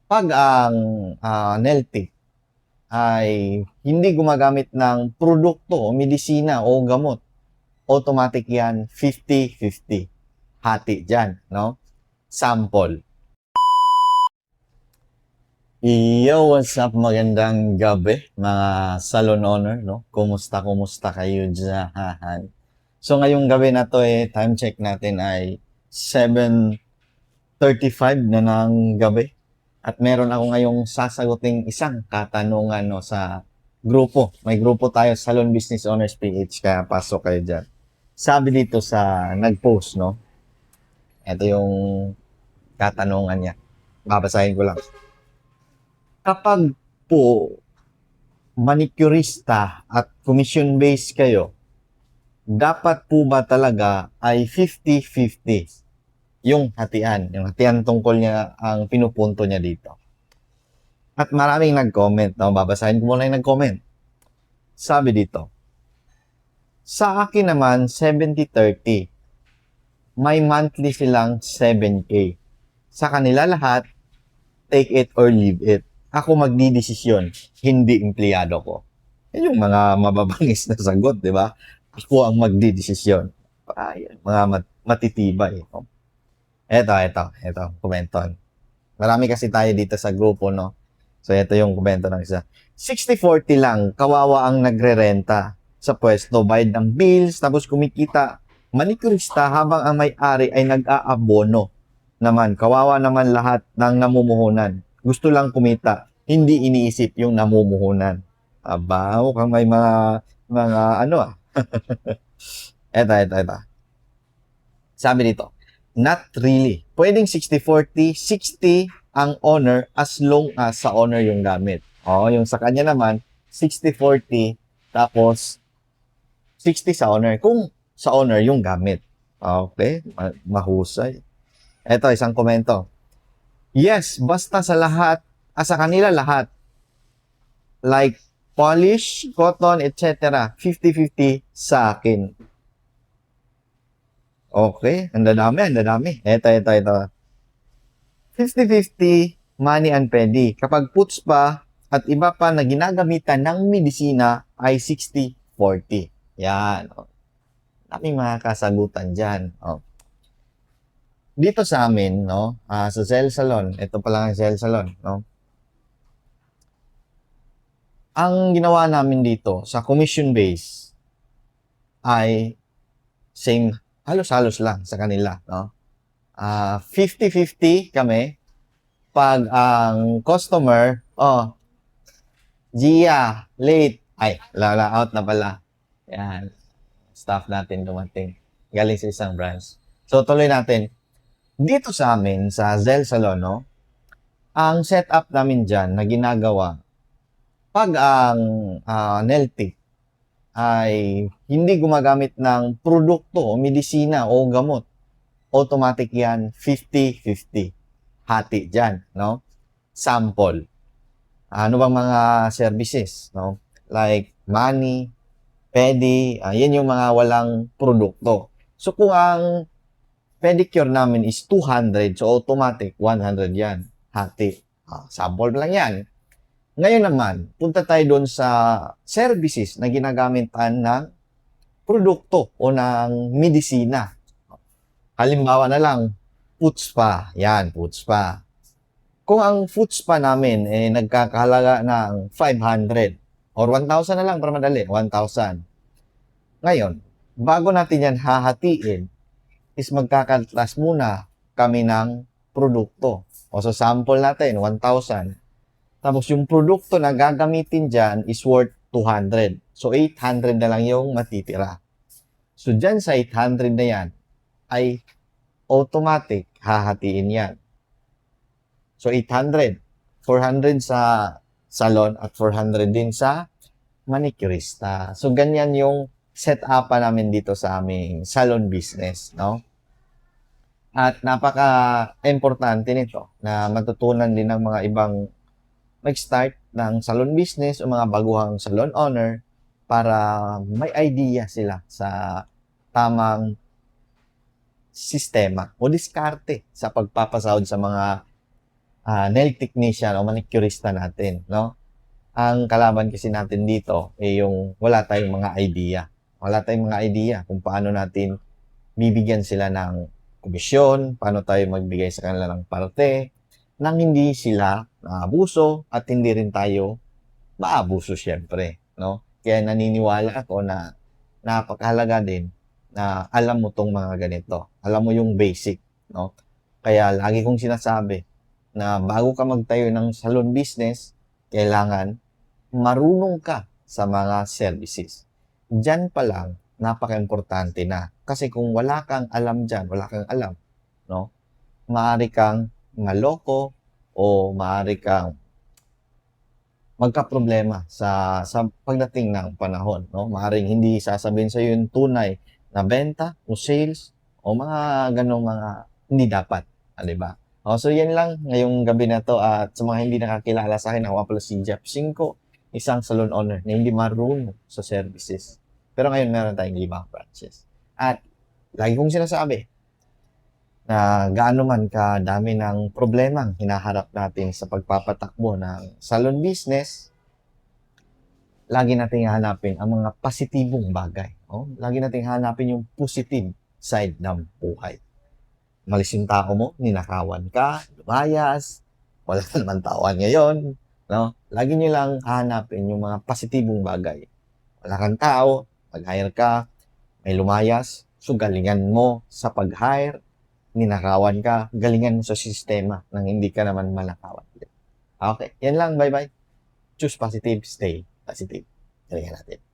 'Pag ang, nail tip ay hindi gumagamit ng produkto o medisina o gamot, automatic 'yan 50-50. Hati diyan, 'no? Sample. Yo, what's up? Magandang gabi, mga salon owner, no? Kumusta kayo diyan? So, ngayong gabi na 'to, time check natin ay 7:35 na ng gabi. At meron ako ngayong sasaguting isang katanungan, no, sa grupo. May grupo tayo, Salon Business Owners PH, kaya pasok kayo diyan. Sabi dito sa nag-post, no? Ito yung katanungan niya. Babasahin ko lang. Kapag po manicurista at commission-based kayo, dapat po ba talaga ay 50-50 yung hatian? Yung hatian tungkol niya, ang pinupunto niya dito. At maraming nag-comment. No? Babasahin ko muna yung nag-comment. Sabi dito, sa akin naman, 70-30. May monthly silang 7K. Sa kanila lahat, take it or leave it. Ako magdidesisyon, hindi empleyado ko. Yan yung mga mababangis na sagot, di ba? Ako ang magdidesisyon. Mga matitibay. No? Ito, komenton. Marami kasi tayo dito sa grupo, no? So, ito yung komento ng isa. 60-40 lang, kawawa ang nagre-renta sa pwesto, bayad ng bills, tapos kumikita. Manicurista habang ang may-ari ay nag-aabono naman. Kawawa naman lahat ng namumuhunan. Gusto lang kumita, hindi iniisip yung namumuhunan. Aba, mukhang may mga ano Ito. Sabi dito, not really. Pwedeng 60-40, 60 ang owner as long as sa owner yung gamit. Yung sa kanya naman, 60-40, tapos 60 sa owner. Kung sa owner yung gamit. Okay, mahusay. Ito, isang komento. Yes, basta sa kanila lahat. Like, polish, cotton, etc. 50-50 sa akin. Okay, ang dadami. Ito. 50-50, money and pedi. Kapag puts pa at iba pa na ginagamitan ng medisina ay 60-40. Yan. Daming mga kasagutan dyan. Dito sa amin, no, sa Cell Salon, ito pa lang ang Cell Salon, no. Ang ginawa namin dito sa commission base ay same, halos-halos lang sa kanila, no. 50-50 kami. Pag ang customer, Gia, late. Ay, out na pala. Yan. Staff natin dumating. Galing sa isang branch. So, tuloy natin. Dito sa amin, sa Zell Salon, no, ang setup namin dyan na ginagawa, pag ang nail tip ay hindi gumagamit ng produkto o medisina o gamot, automatic yan 50-50. Hati dyan, no? Sample. Ano bang mga services, no? Like money, pedi, yan yung mga walang produkto. So kung ang pedicure namin is 200, so automatic 100 yan. Hati. Sample lang yan. Ngayon naman, punta tayo doon sa services na ginagamitan ng produkto o ng medisina. Halimbawa na lang, foot spa. Yan, foot spa. Kung ang foot spa namin nagkakahalaga ng 500 or 1,000 na lang para madali, 1,000. Ngayon, bago natin yan hahatiin, is magkakatas muna kami ng produkto. O so sample natin, 1,000. Tapos yung produkto na gagamitin dyan is worth 200. So 800 na lang yung matitira. So dyan sa 800 na yan, ay automatic hahatiin yan. So 800. 400 sa salon at 400 din sa manicurista. So ganyan yung set-up namin dito sa aming salon business, no? At napaka-importante nito na matutunan din ng mga ibang mag-start ng salon business o mga baguhang salon owner para may idea sila sa tamang sistema o diskarte sa pagpapasahod sa mga nail technician o manicurista natin, no? Ang kalaban kasi natin dito yung wala tayong mga idea. Wala tayong mga idea kung paano natin bibigyan sila ng komisyon, paano tayo magbigay sa kanila ng parte, nang hindi sila naabuso at hindi rin tayo maabuso syempre, no? Kaya naniniwala ako na napakahalaga din na alam mo tong mga ganito. Alam mo yung basic, no? Kaya lagi kong sinasabi na bago ka magtayo ng salon business, kailangan marunong ka sa mga services. Diyan pa lang, napaka-importante na. Kasi kung wala kang alam dyan, wala kang alam, no? Maaari kang maloko o maaari kang magkaproblema sa pagdating ng panahon, no? Maaaring hindi sasabihin sa yung tunay na benta o sales o mga ganong mga hindi dapat, di ba? So yan lang ngayong gabi na to at sa mga hindi nakakilala sa akin, ako pala si Jeff Cinco, isang salon owner na hindi marunong sa services. Pero ngayon meron tayong 5 branches. At lagi kong sinasabi na gaano man kadami ng problemang hinaharap natin sa pagpapatakbo ng salon business, lagi nating hanapin ang mga positibong bagay. Oh? Lagi nating hanapin yung positive side ng buhay. Malis yung tao mo, ninakawan ka, lumayas, wala ka naman tawan ngayon. No? Lagi nyo lang hanapin yung mga positibong bagay. Wala kang tao, mag-hire ka, may lumayas, so galingan mo sa pag-hire, ninakawan ka, galingan mo sa sistema nang hindi ka naman manakawan. Okay, yan lang, bye-bye. Choose positive, stay positive. Galingan natin.